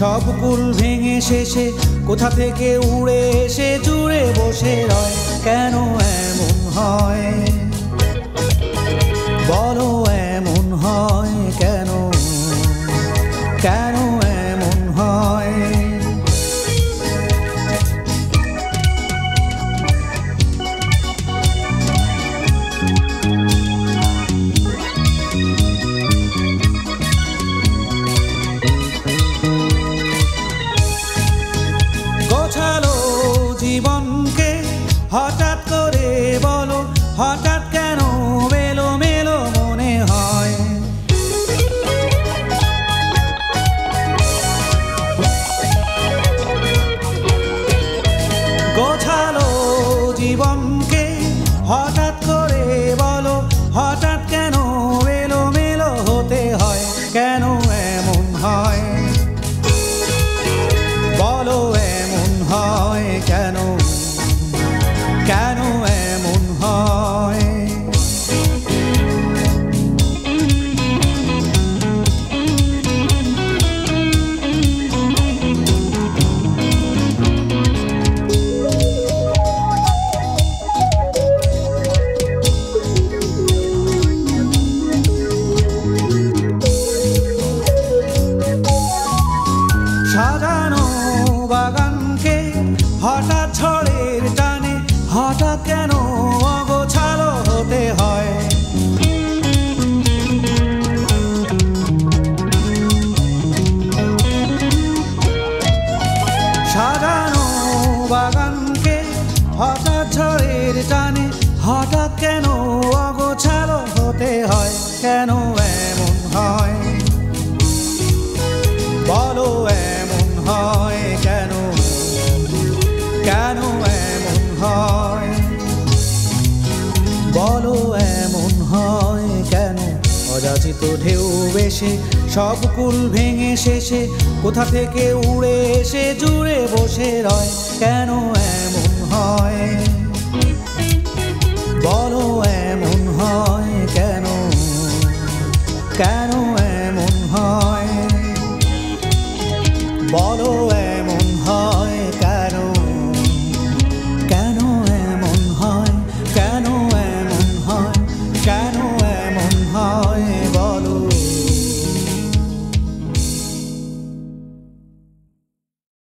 সব কুল ভেঙে শেষে কোথা থেকে উড়ে এসে জুড়ে বসে রয়। কেন এমন হয় বলো, এমন হয় কেন, কেন এমন হয়? গোছালো জীবনকে হঠাৎ করে বলো, হঠাৎ কেন মেলো মেলো মনে হয়? গোছালো জীবনকে হঠাৎ করে বলো, হঠাৎ কেন মেলো মেলো হতে হয়? কেন এমন হয় বলো, এমন হয় কেন, কেন এমন হয়? সাজানো বাগানকে হঠাৎ ঝড়ের টানে হঠাৎ কেন অগোছালো হতে হয়? সাজানো বাগানকে হঠাৎ ঝড়ের টানে হঠাৎ কেন অগোছালো হতে হয়? কেন এমন হয় বলো, এমন হয় কেন, কেন এমন হয় বলো, এমন হয় কেন? অযাচিত ঢেউ বেশে সব কুল ভেঙে শেষে কোথা থেকে উড়ে এসে জুড়ে বসে রয়। কেন এমন হয় বলো,